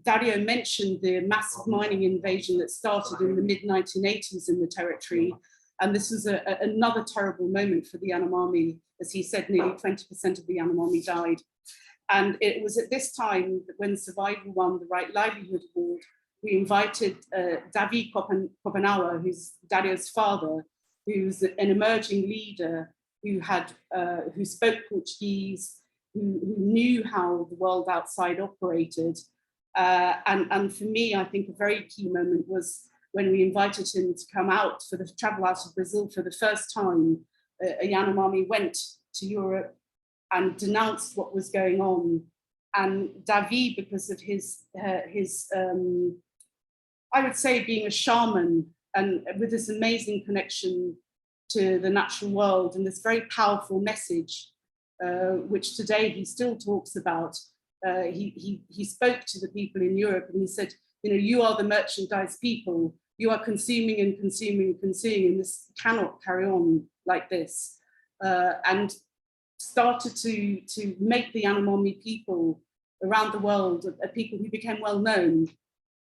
Dario mentioned the massive mining invasion that started in the mid-1980s in the territory, and this was another terrible moment for the Yanomami. As he said, nearly 20% of the Yanomami died. And it was at this time that when Survival won the Right Livelihood Award, we invited David Kopenawa, who's Dario's father, who's an emerging leader who spoke Portuguese, who knew how the world outside operated. And for me, I think a very key moment was when we invited him to come out for the travel out of Brazil for the first time. A Yanomami went to Europe and denounced what was going on. And David, because of his I would say being a shaman and with this amazing connection to the natural world and this very powerful message, which today he still talks about. He spoke to the people in Europe and he said, you know, you are the merchandise people. You are consuming and consuming and consuming, and this cannot carry on like this. And started to make the Yanomami people around the world, of people who became well known.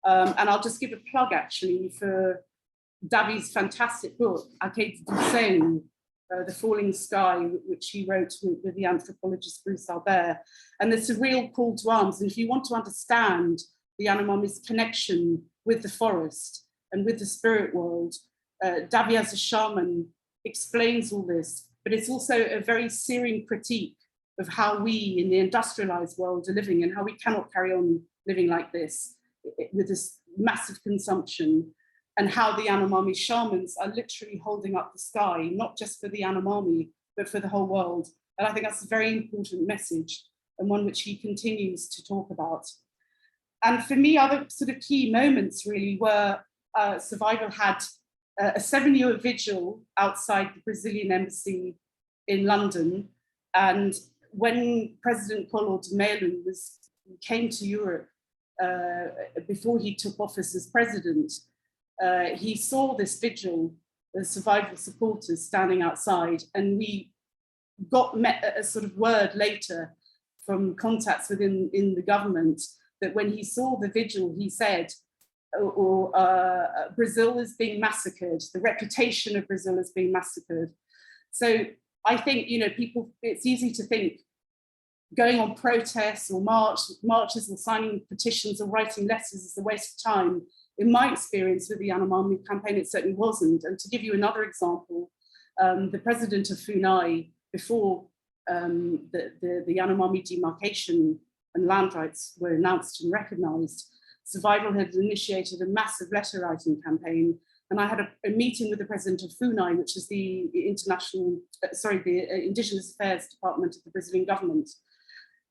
And I'll just give a plug actually for Davi's fantastic book, Arcades du Seine, The Falling Sky, which he wrote with the anthropologist Bruce Albert. And it's a real call to arms. And if you want to understand the Yanomami's connection with the forest and with the spirit world, Davi as a shaman explains all this, but it's also a very searing critique of how we in the industrialized world are living and how we cannot carry on living like this with this massive consumption, and how the Yanomami shamans are literally holding up the sky, not just for the Yanomami, but for the whole world. And I think that's a very important message, and one which he continues to talk about. And for me, other sort of key moments really were Survival had a 7-year vigil outside the Brazilian embassy in London. And when President Collor de Mello came to Europe before he took office as president, he saw this vigil, the Survival supporters standing outside, and we got a sort of word later from contacts within the government that when he saw the vigil, he said, Brazil is being massacred, the reputation of Brazil is being massacred. So I think, you know, people, it's easy to think going on protests or marches or signing petitions or writing letters is a waste of time. In my experience with the Yanomami campaign, it certainly wasn't. And to give you another example, the president of FUNAI, before the Yanomami demarcation and land rights were announced and recognized, Survival had initiated a massive letter writing campaign. And I had a meeting with the president of FUNAI, which is the Indigenous Affairs Department of the Brazilian government.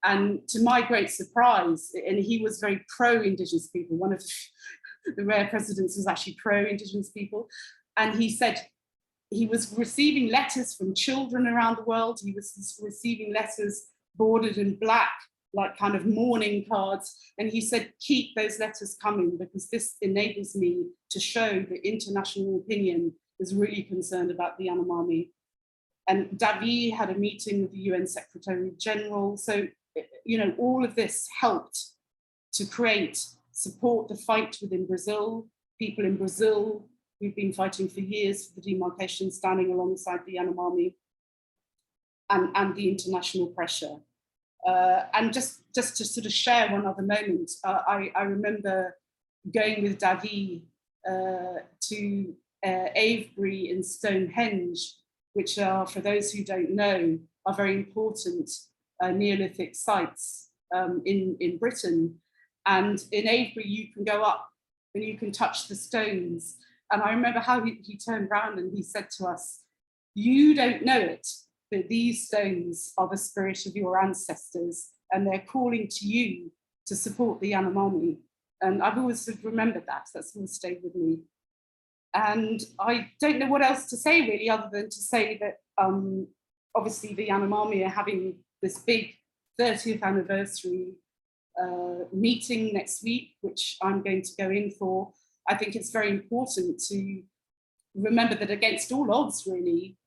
And to my great surprise, and he was very pro-Indigenous people, one of the rare presidents was actually pro-Indigenous people. And he said he was receiving letters from children around the world. He was receiving letters bordered in black, like kind of mourning cards. And he said, keep those letters coming, because this enables me to show that international opinion is really concerned about the Yanomami. And Davi had a meeting with the UN Secretary General. So, you know, all of this helped to support the fight within Brazil, people in Brazil who've been fighting for years for the demarcation, standing alongside the Yanomami, and the international pressure. And just to sort of share one other moment, I remember going with Davi to Avebury and Stonehenge, which are, for those who don't know, are very important Neolithic sites in Britain. And in Avebury, you can go up and you can touch the stones. And I remember how he turned around and he said to us, you don't know it, but these stones are the spirit of your ancestors, and they're calling to you to support the Yanomami. And I've always sort of remembered that. That's always stayed with me. And I don't know what else to say really, other than to say that obviously the Yanomami are having this big 30th anniversary meeting next week, which I'm going to go in for. I think it's very important to remember that against all odds, really,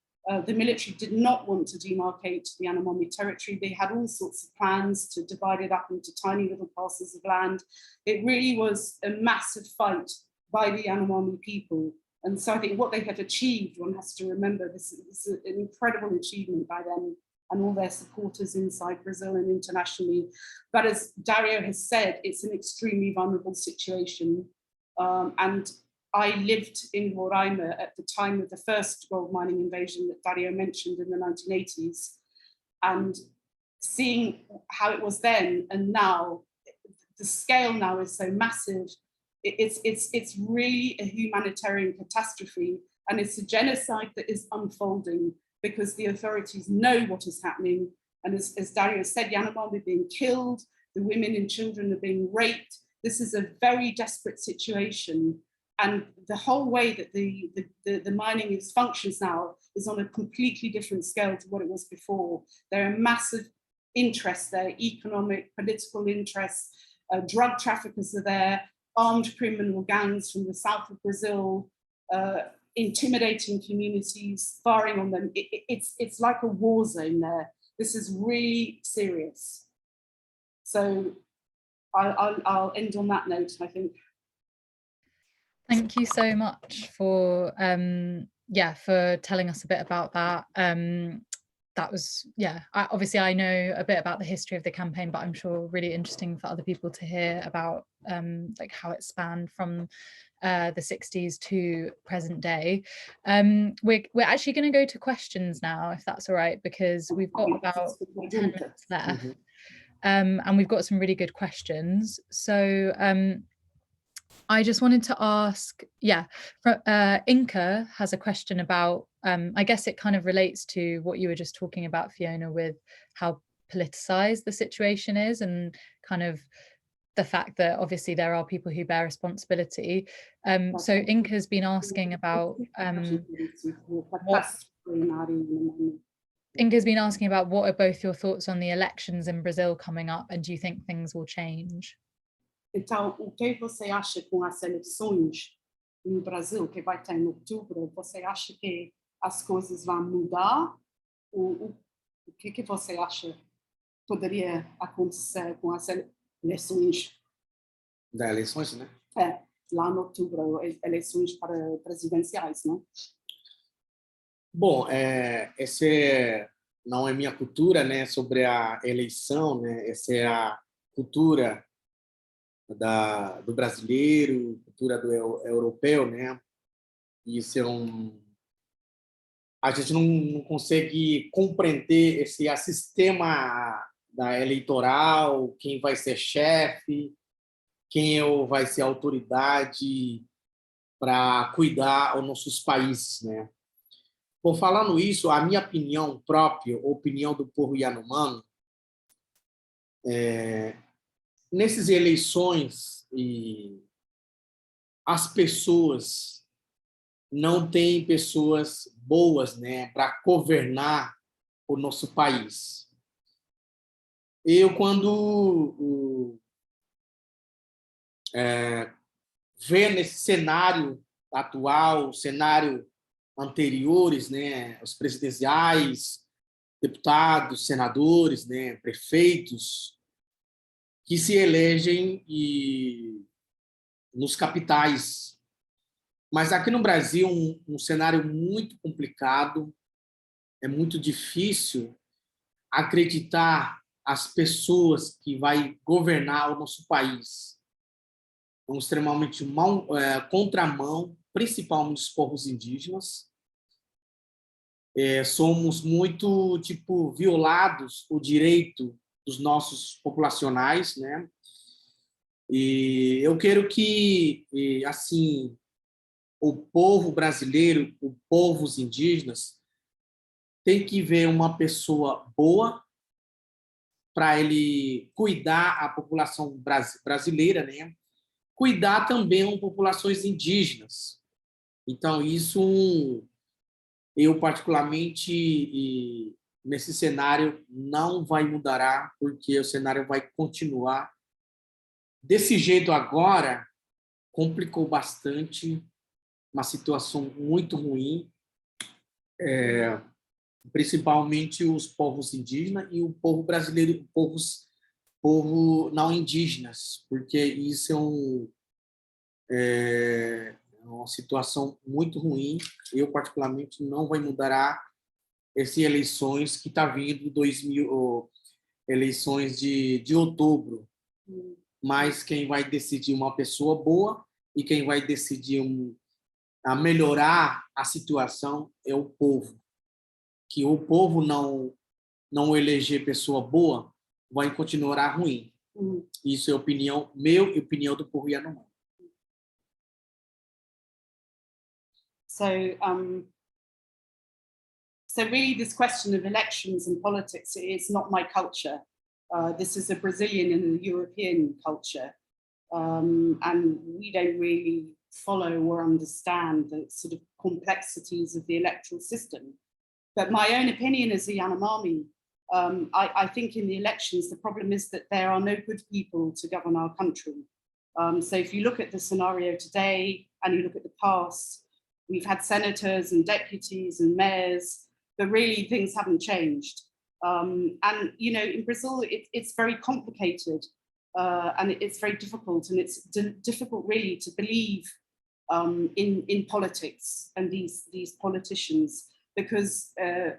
the military did not want to demarcate the Yanomami territory. They had all sorts of plans to divide it up into tiny little parcels of land. It really was a massive fight by the Yanomami people. And so I think what they had achieved, one has to remember, this is an incredible achievement by them and all their supporters inside Brazil and internationally. But as Dario has said, it's an extremely vulnerable situation. And I lived in Roraima at the time of the first gold mining invasion that Dario mentioned in the 1980s. And seeing how it was then and now, the scale now is so massive. It's really a humanitarian catastrophe, and it's a genocide that is unfolding because the authorities know what is happening. And as Dario said, Yanomami are being killed, the women and children are being raped. This is a very desperate situation. And the whole way that the mining functions now is on a completely different scale to what it was before. There are massive interests there, economic, political interests, drug traffickers are there, armed criminal gangs from the south of Brazil, intimidating communities, firing on them. It's like a war zone there. This is really serious. So I'll end on that note, I think. Thank you so much for for telling us a bit about that. That was, obviously I know a bit about the history of the campaign, but I'm sure really interesting for other people to hear about like how it spanned from the 60s to present day. We're actually going to go to questions now, if that's all right, because we've got about 10 minutes left. And we've got some really good questions. So I just wanted to ask, Inka has a question about, I guess it kind of relates to what you were just talking about, Fiona, with how politicized the situation is and kind of the fact that obviously there are people who bear responsibility. So Inka's been asking about what are both your thoughts on the elections in Brazil coming up, and do you think things will change? Então, o que você acha com as eleições no Brasil, que vai ter em outubro? Você acha que as coisas vão mudar? O que você acha poderia acontecer com as eleições? Das eleições, né? Lá no outubro, eleições para presidenciais, não? Bom, essa não é minha cultura, né? Sobre a eleição, né? Essa é a cultura do brasileiro, cultura do europeu, né? Isso a gente não consegue compreender esse sistema da eleitoral, quem vai ser chefe, quem vai ser autoridade para cuidar dos nossos países, né? Bom, falando isso, a minha opinião própria, a opinião do povo Yanomami, nessas eleições, as pessoas não têm pessoas boas, né, para governar o nosso país. Eu, quando vê nesse cenário atual, cenário anteriores, né, os presidenciais, deputados, senadores, né, prefeitos, que se elegem nos capitais. Mas aqui no Brasil, um cenário muito complicado, é muito difícil acreditar as pessoas que vai governar o nosso país. São extremamente contramão, principalmente os povos indígenas. Somos muito violados o direito dos nossos populacionais, né? E eu quero que assim o povo brasileiro, os povos indígenas, tem que ver uma pessoa boa para ele cuidar a população brasileira, né? Cuidar também as populações indígenas. Então, isso eu particularmente nesse cenário não vai mudar, porque o cenário vai continuar desse jeito agora. Complicou bastante, uma situação muito ruim, principalmente os povos indígenas e o povo brasileiro, povo não indígenas, porque isso é uma situação muito ruim. Eu, particularmente, não vai mudar essas eleições que está vindo, eleições de outubro. Mas quem vai decidir uma pessoa boa e quem vai decidir a melhorar a situação é o povo. Que o povo não eleger pessoa boa, vai continuar ruim. Isso é opinião meu e opinião do povo Yanomami. So really this question of elections and politics is not my culture. This is a Brazilian and a European culture. And we don't really follow or understand the sort of complexities of the electoral system. But my own opinion as a Yanomami, I think in the elections, the problem is that there are no good people to govern our country. So if you look at the scenario today and you look at the past, we've had senators and deputies and mayors, but really things haven't changed. And, you know, in Brazil, it's very complicated. and it's very difficult, and it's difficult really to believe in politics and these politicians, because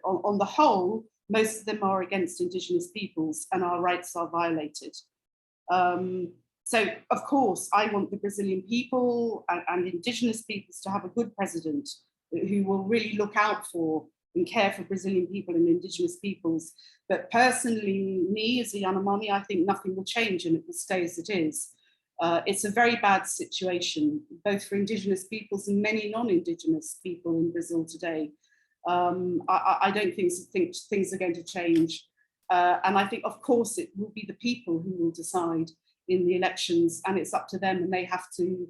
on the whole, most of them are against Indigenous peoples and our rights are violated. So of course, I want the Brazilian people and Indigenous peoples to have a good president who will really look out for and care for Brazilian people and Indigenous peoples. But personally, me as a Yanomami, I think nothing will change and it will stay as it is. It's a very bad situation, both for Indigenous peoples and many non-Indigenous people in Brazil today. I don't think things are going to change. And I think, of course, it will be the people who will decide in the elections, and it's up to them, and they have to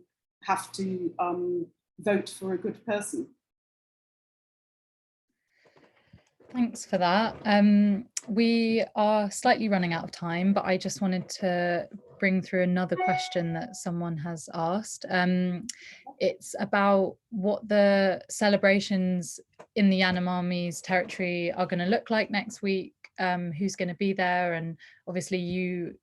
vote for a good person. Thanks for that. We are slightly running out of time, but I just wanted to bring through another question that someone has asked. It's about what the celebrations in the Yanomami's territory are going to look like next week, who's going to be there, and obviously you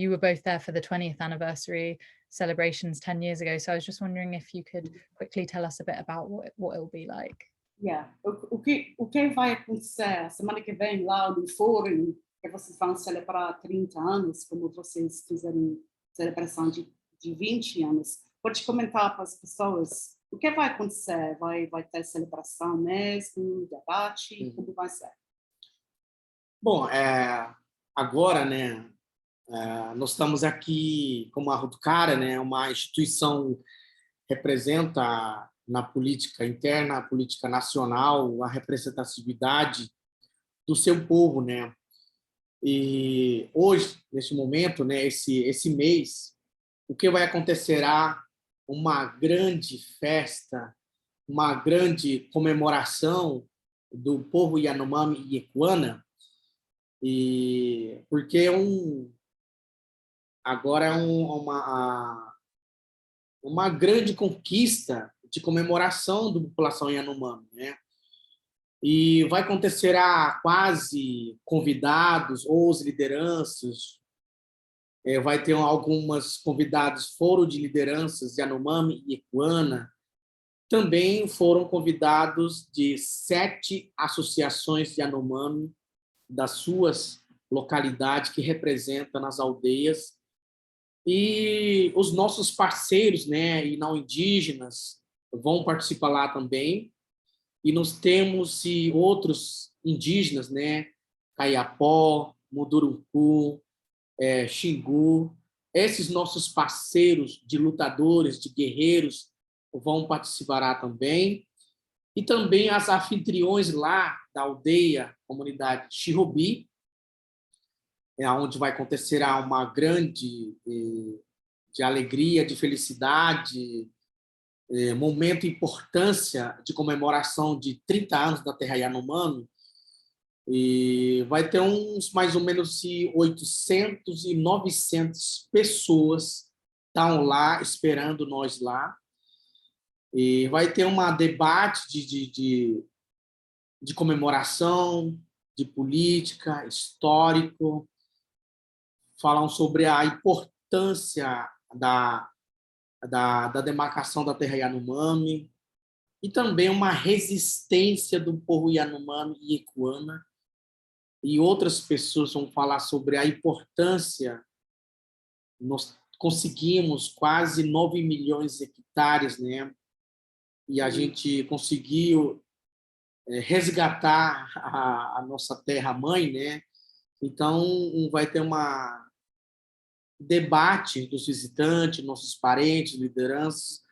were both there for the 20th anniversary celebrations 10 years ago. So I was just wondering if you could quickly tell us a bit about what it will be like. Yeah, o que vai acontecer a semana que vem lá no fórum, que vocês vão celebrar 30 anos, como vocês fizeram celebração de 20 anos. Pode comentar para as pessoas o que vai acontecer? Vai ter celebração mesmo, debate, como vai ser? Bom, agora, né, nós estamos aqui como a Hutukara, né, uma instituição que representa na política interna, a política nacional, a representatividade do seu povo, né? E hoje, neste momento, né, esse mês, o que vai acontecerá uma grande festa, uma grande comemoração do povo Yanomami e Equana, e porque agora é uma grande conquista de comemoração da população Yanomami, né? E vai acontecer quase convidados ou as lideranças, vai ter algumas convidados, foro de lideranças Yanomami e Equana, também foram convidados de 7 associações Yanomami das suas localidades que representam nas aldeias, e os nossos parceiros, né, e não indígenas, vão participar lá também, e nós temos outros indígenas, né, Caiapó, Mudurucu, Xingu, esses nossos parceiros de lutadores, de guerreiros, vão participar lá também, e também as anfitriões lá da aldeia, comunidade Xirobi, onde vai acontecer uma grande de alegria, de felicidade, momento de importância de comemoração de 30 anos da terra Yanomami, e vai ter mais ou menos 800 e 900 pessoas estão lá esperando nós lá, e vai ter debate de comemoração, de política, histórico, falam sobre a importância da demarcação da terra Yanomami, e também uma resistência do povo Yanomami e Equana, e outras pessoas vão falar sobre a importância. Nós conseguimos quase 9 milhões de hectares, né? E a gente conseguiu resgatar a nossa terra-mãe, né? Então, vai ter debate dos visitantes, nossos parentes, lideranças,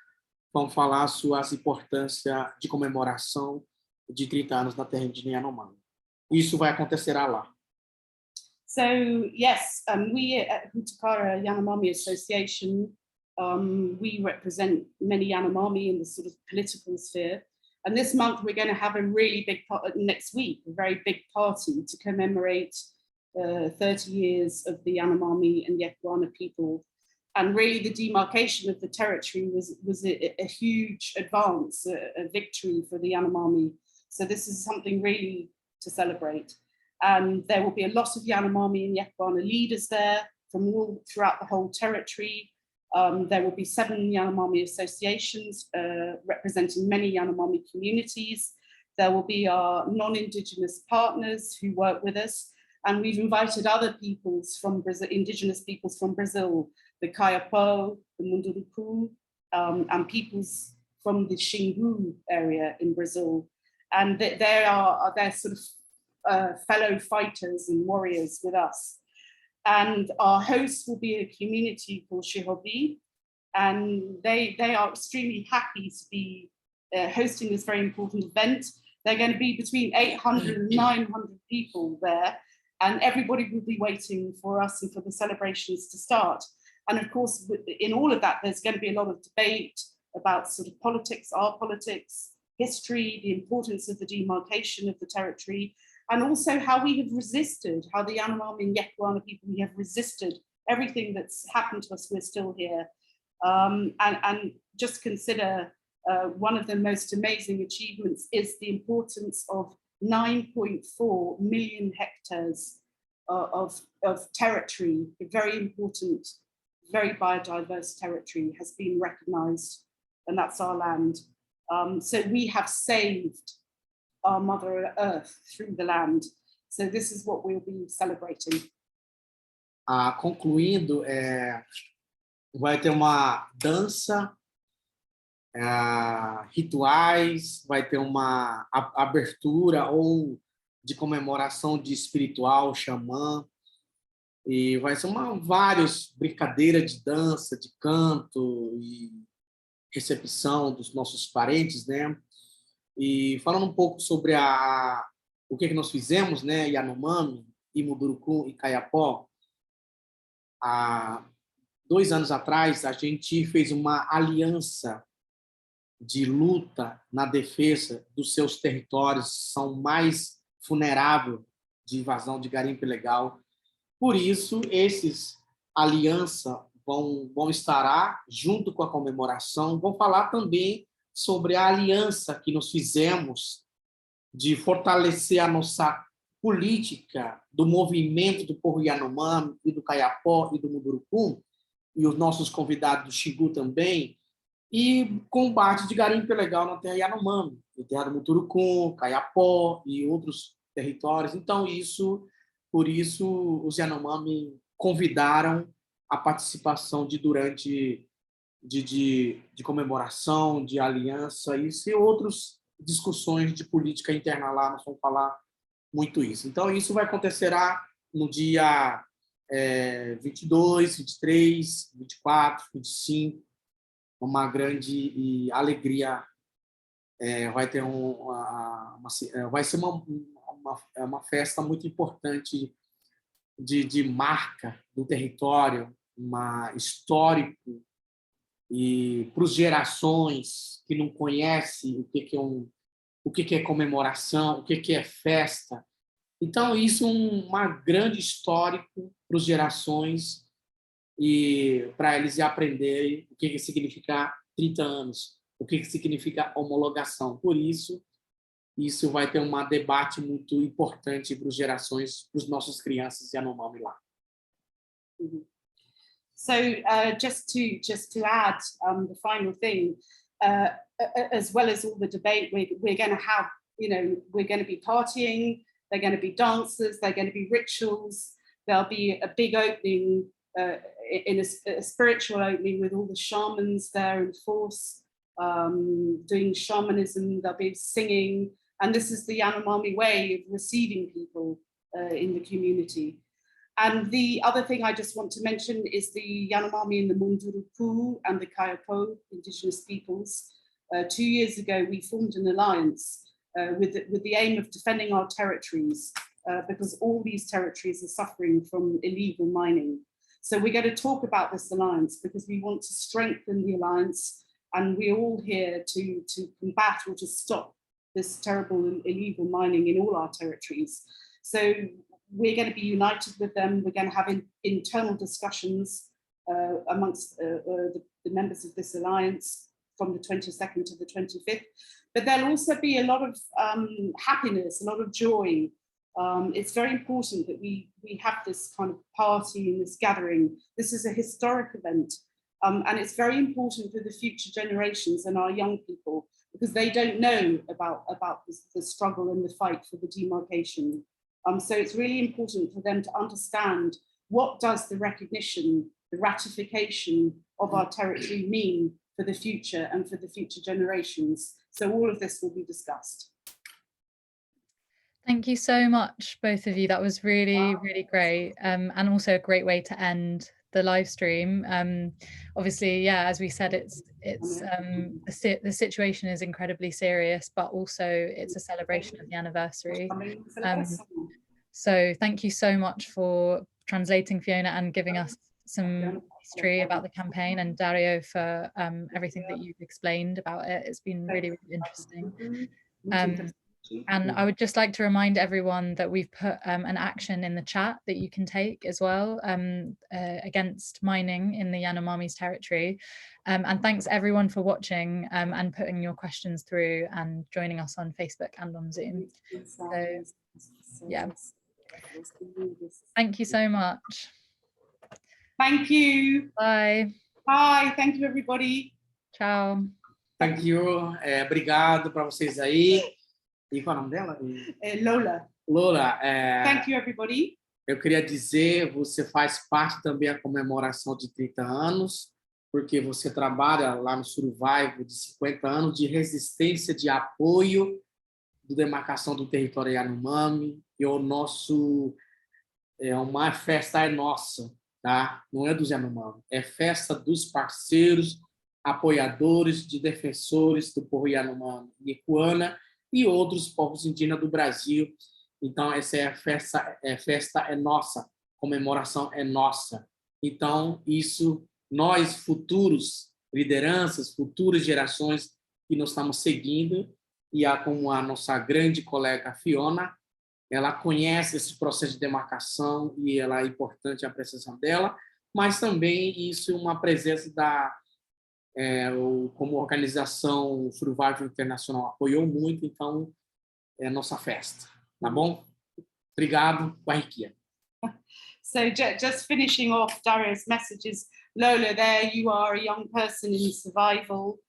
vão falar suas importâncias de comemoração de 30 anos da terra indígena Yanomami. Isso vai acontecer lá. So yes, we at Hutukara Yanomami Association, we represent many Yanomami in the sort of political sphere. And this month we're going to have a really big next week, a very big party to commemorate 30 years of the Yanomami and Equana people. And really the demarcation of the territory was a huge advance, a victory for the Yanomami. So this is something really to celebrate. And there will be a lot of Yanomami and Equana leaders there. from all throughout the whole territory. There will be 7 Yanomami associations representing many Yanomami communities. There will be our non-Indigenous partners who work with us, and we've invited other peoples from Brazil, Indigenous peoples from Brazil, the Kayapo, the Munduruku, and peoples from the Xingu area in Brazil. And they're sort of fellow fighters and warriors with us. And our host will be a community called Shihobi, and they are extremely happy to be hosting this very important event. They're going to be between 800 and 900 people there, and everybody will be waiting for us and for the celebrations to start. And of course, in all of that, there's going to be a lot of debate about sort of politics, our politics, history, the importance of the demarcation of the territory, and also how we have resisted, how the Yanomami and Yekwana people, we have resisted everything that's happened to us. We're still here. And just consider one of the most amazing achievements is the importance of 9.4 million hectares of territory, a very important, very biodiverse territory has been recognized, and that's our land. So we have saved our Mother Earth through the land. So this is what we'll be celebrating. Concluindo, vai ter uma dança, rituais, vai ter uma abertura ou de comemoração de espiritual, xamã, e vai ser várias brincadeiras de dança, de canto e recepção dos nossos parentes, né? E falando um pouco sobre o que nós fizemos, né? Yanomami, Munduruku e Kayapó. Há 2 anos atrás, a gente fez uma aliança de luta na defesa dos seus territórios, são mais vulneráveis de invasão de garimpo ilegal. Por isso, esses alianças vão estar junto com a comemoração, vão falar também sobre a aliança que nós fizemos de fortalecer a nossa política do movimento do povo Yanomami e do Kayapó e do Munduruku, e os nossos convidados do Xingu também, e combate de garimpo ilegal na terra Yanomami, na terra do Munduruku, Kayapó e outros territórios. Então, por isso, os Yanomami convidaram a participação de comemoração, de aliança, e outras discussões de política interna lá, nós vamos falar muito isso. Então, isso vai acontecerá no dia 22, 23, 24, 25, uma grande alegria. Vai ter vai ser uma festa muito importante de marca do território, histórico, e para as gerações que não conhecem o que é comemoração, o que é festa. Então, isso é uma grande histórico para as gerações e para eles aprenderem o que significa 30 anos, o que significa homologação. Por isso vai ter um debate muito importante para as gerações, para os nossos crianças Yanomami lá. So just to add the final thing, as well as all the debate, we're going to have, we're going to be partying, they're going to be dances, they're going to be rituals, there'll be a big opening, in a spiritual opening with all the shamans there in force, doing shamanism, they'll be singing, and this is the Yanomami way of receiving people in the community. And the other thing I just want to mention is the Yanomami and the Munduruku and the Kayapo indigenous peoples. 2 years ago, we formed an alliance with the aim of defending our territories because all these territories are suffering from illegal mining. So we're going to talk about this alliance because we want to strengthen the alliance, and we're all here to combat or to stop this terrible illegal mining in all our territories. So we're going to be united with them. We're going to have internal discussions amongst the members of this alliance from the 22nd to the 25th. But there'll also be a lot of happiness, a lot of joy, It's very important that we have this kind of party and this gathering. This is a historic event, and it's very important for the future generations and our young people, because they don't know about the struggle and the fight for the demarcation. So it's really important for them to understand what does the recognition, the ratification of our territory mean for the future and for the future generations. So all of this will be discussed. Thank you so much, both of you. That was really, really great, and also a great way to end the live stream. Obviously, yeah, as we said, the situation is incredibly serious, but also it's a celebration of the anniversary. So thank you so much for translating, Fiona, and giving us some history about the campaign, and Dario for everything that you've explained about it. It's been really, really interesting. And I would just like to remind everyone that we've put an action in the chat that you can take as well against mining in the Yanomami's territory. And thanks everyone for watching and putting your questions through and joining us on Facebook and on Zoom. So, yeah. Thank you so much. Thank you. Bye. Bye. Thank you, everybody. Tchau. Thank you. Obrigado para vocês aí. E qual é o nome dela? Lola. Lola. Thank you, everybody. Eu queria dizer, você faz parte também da comemoração de 30 anos, porque você trabalha lá no Survival de 50 anos de resistência, de apoio da demarcação do território Yanomami. E o nosso... uma festa é nossa, tá? Não é dos Yanomami, é festa dos parceiros, apoiadores, de defensores do povo Yanomami e Ecuana e outros povos indígenas do Brasil. Então, essa é a festa é nossa, comemoração é nossa. Então, isso, nós, futuros lideranças, futuras gerações que nós estamos seguindo, e como a nossa grande colega Fiona, ela conhece esse processo de demarcação e ela é importante a presença dela, mas também isso é uma presença como organização Survival Internacional apoiou muito, então é a nossa festa, tá bom? Obrigado, Guahiquia. So just finishing off Dario's messages, Lola, there you are, a young person in survival.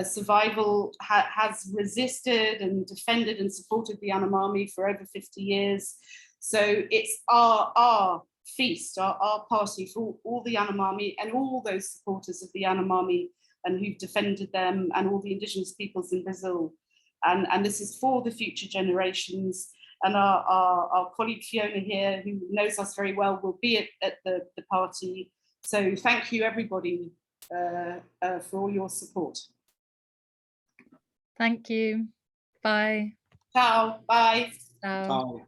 Survival has resisted and defended and supported the Yanomami for over 50 years. So it's our feast, our party for all the Yanomami and all those supporters of the Yanomami and who've defended them and all the indigenous peoples in Brazil. And this is for the future generations. And our colleague Fiona here, who knows us very well, will be at the party. So thank you, everybody, for all your support. Thank you. Bye. Ciao. Bye. Ciao. Tchau.